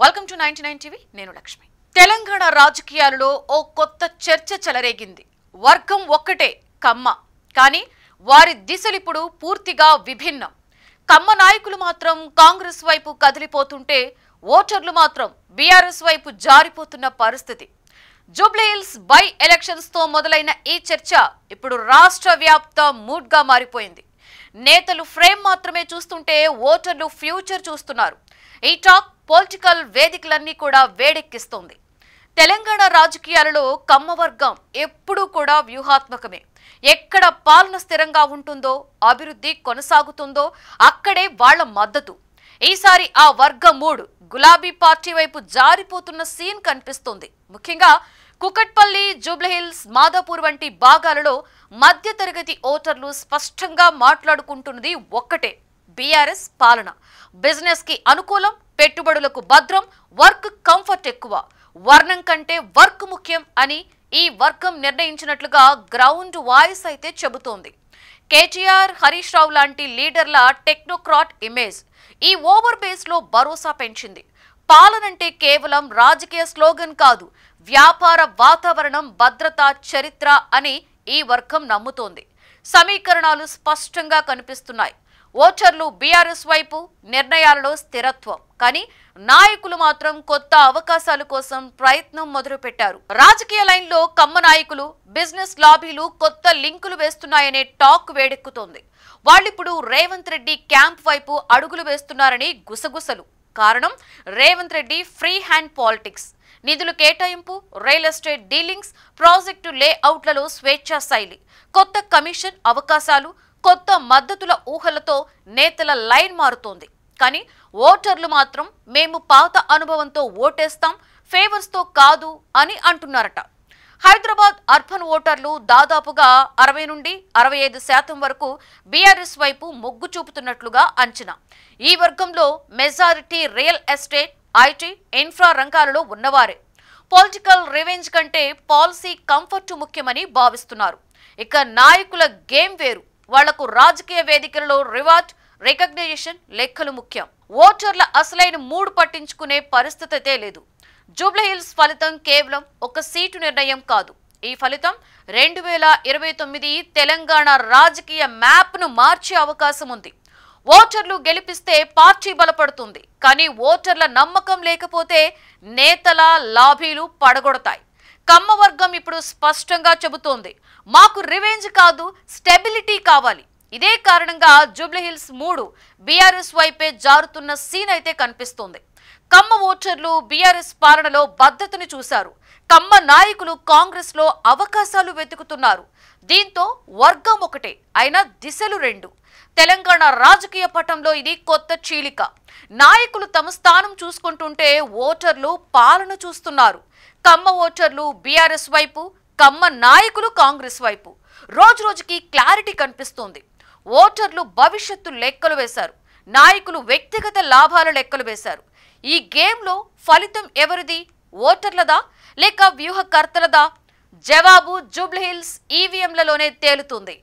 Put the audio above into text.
Welcome to 99 TV నేను లక్ష్మి. తెలంగాణ రాజకీయాలలో ఓ కొత్త చర్చ చెలరేగింది. వర్గం ఒక్కటే కమ్మ, కానీ వారి దిశలిప్పుడు పూర్తిగా విభిన్నం. కమ్మ నాయకులు మాత్రం కాంగ్రెస్ వైపు కదిలిపోతుంటే ఓటర్లు మాత్రం బీఆర్ఎస్ వైపు జారిపోతున్న పరిస్థితి. జూబ్లీహిల్స్ బై ఎలక్షన్స్ తో మొదలైన ఈ చర్చ ఇప్పుడు రాష్ట్ర వ్యాప్త మూడ్ గా మారిపోయింది. నేతలు ఫ్రేమ్ మాత్రమే చూస్తుంటే ఓటర్లు ఫ్యూచర్ చూస్తున్నారు. ఈ టాక్ పొలిటికల్ వేదికలన్నీ కూడా వేడెక్కిస్తోంది. తెలంగాణ రాజకీయాలలో కమ్మ వర్గం ఎప్పుడూ కూడా వ్యూహాత్మకమే. ఎక్కడ పాలన స్థిరంగా ఉంటుందో, అభివృద్ధి కొనసాగుతుందో అక్కడే వాళ్ల మద్దతు. ఈసారి ఆ వర్గ మూడు గులాబీ పార్టీ వైపు జారిపోతున్న సీన్ కనిపిస్తోంది. ముఖ్యంగా కుకట్పల్లి, జూబ్లీహిల్స్, మాదాపూర్ వంటి భాగాలలో మధ్యతరగతి ఓటర్లు స్పష్టంగా మాట్లాడుకుంటున్నది ఒక్కటే: బీఆర్ఎస్ పాలన. బిజినెస్ కి అనుకూలం, పెట్టుబడులకు భద్రం, వర్క్ కంఫర్ట్ ఎక్కువ, వర్ణం కంటే వర్క్ ముఖ్యం అని ఈ వర్గం నిర్ణయించినట్లుగా గ్రౌండ్ వాయిస్ అయితే చెబుతోంది. కేటీఆర్, హరీష్ రావు లాంటి లీడర్ల టెక్నోక్రాట్ ఇమేజ్ ఈ ఓవర్ బేస్ లో భరోసా పెంచింది. పాలనంటే కేవలం రాజకీయ స్లోగన్ కాదు, వ్యాపార వాతావరణం, భద్రత, చరిత్ర అని ఈ వర్గం నమ్ముతోంది. సమీకరణాలు స్పష్టంగా కనిపిస్తున్నాయి. ఓటర్లు బీఆర్ఎస్ వైపు, నిర్ణయాలలో స్థిరత్వం. కానీ నాయకులు మాత్రం కొత్త అవకాశాల కోసం ప్రయత్నం మొదలుపెట్టారు. రాజకీయ లైన్లో కమ్మ నాయకులు, బిజినెస్ లాబీలు కొత్త లింకులు వేస్తున్నాయనే టాక్ వేడెక్కుతోంది. వాళ్ళిప్పుడు రేవంత్ రెడ్డి క్యాంప్ వైపు అడుగులు వేస్తున్నారని గుసగుసలు. కారణం Revanth Reddy free hand politics. నిధులు కేటాయింపు, రియల్ ఎస్టేట్ డీలింగ్స్, ప్రాజెక్టు లేఅవుట్లలో స్వేచ్ఛా శైలి, కొత్త కమిషన్ అవకాశాలు, కొత్త మద్దతుల ఊహలతో నేతల లైన్ మారుతోంది. కానీ ఓటర్లు మాత్రం మేము పాత అనుభవంతో ఓటేస్తాం, ఫేవర్స్తో కాదు అని అంటున్నారట. హైదరాబాద్ అర్బన్ ఓటర్లు దాదాపుగా 60 నుండి 65% వరకు బీఆర్ఎస్ వైపు మొగ్గు చూపుతున్నట్లుగా అంచనా. ఈ వర్గంలో majority real estate, IT, infra రంగాలలో ఉన్నవారే. పొలిటికల్ రివెంజ్ కంటే పాలసీ కంఫర్ట్ ముఖ్యమని భావిస్తున్నారు. ఇక నాయకుల గేమ్ వేరు. వాళ్లకు రాజకీయ వేదికలలో రివార్డ్, రికగ్నైజేషన్, లెక్కలు ముఖ్యం. ఓటర్ల అసలైన మూడ్ పట్టించుకునే పరిస్థితే లేదు. జూబ్లీహిల్స్ ఫలితం కేవలం ఒక సీటు నిర్ణయం కాదు. ఈ ఫలితం 2029 తెలంగాణ రాజకీయ మ్యాప్ ను మార్చే అవకాశం ఉంది. ఓటర్లు గెలిపిస్తే పార్టీ బలపడుతుంది. కానీ ఓటర్ల నమ్మకం లేకపోతే నేతల లాబీలు పడగొడతాయి. కమ్మ వర్గం ఇప్పుడు స్పష్టంగా చెబుతోంది, మాకు రివెంజ్ కాదు, స్టెబిలిటీ కావాలి. ఇదే కారణంగా జూబ్లీహిల్స్ 3 బీఆర్ఎస్ వైపే జారుతున్న సీన్ అయితే కనిపిస్తోంది. కమ్మ ఓటర్లు బీఆర్ఎస్ పాలనలో భద్రతను చూశారు. కమ్మ నాయకులు కాంగ్రెస్ లో అవకాశాలు వెతుకుతున్నారు. దీంతో వర్గం ఒకటే, అయినా దిశలు రెండు. తెలంగాణ రాజకీయ పటంలో ఇది కొత్త చీలిక. నాయకులు తమ స్థానం చూసుకుంటుంటే ఓటర్లు పాలన చూస్తున్నారు. కమ్మ ఓటర్లు బీఆర్ఎస్ వైపు, కమ్మ నాయకులు కాంగ్రెస్ వైపు. రోజు రోజుకి క్లారిటీ కనిపిస్తోంది. ఓటర్లు భవిష్యత్తు లెక్కలు వేశారు, నాయకులు వ్యక్తిగత లాభాల లెక్కలు వేశారు. ఈ గేమ్లో ఫలితం ఎవరిది? ఓటర్లదా లేక వ్యూహకర్తలదా? జవాబు జూబ్లీహిల్స్ ఈవీఎంలలోనే తేలుతుంది.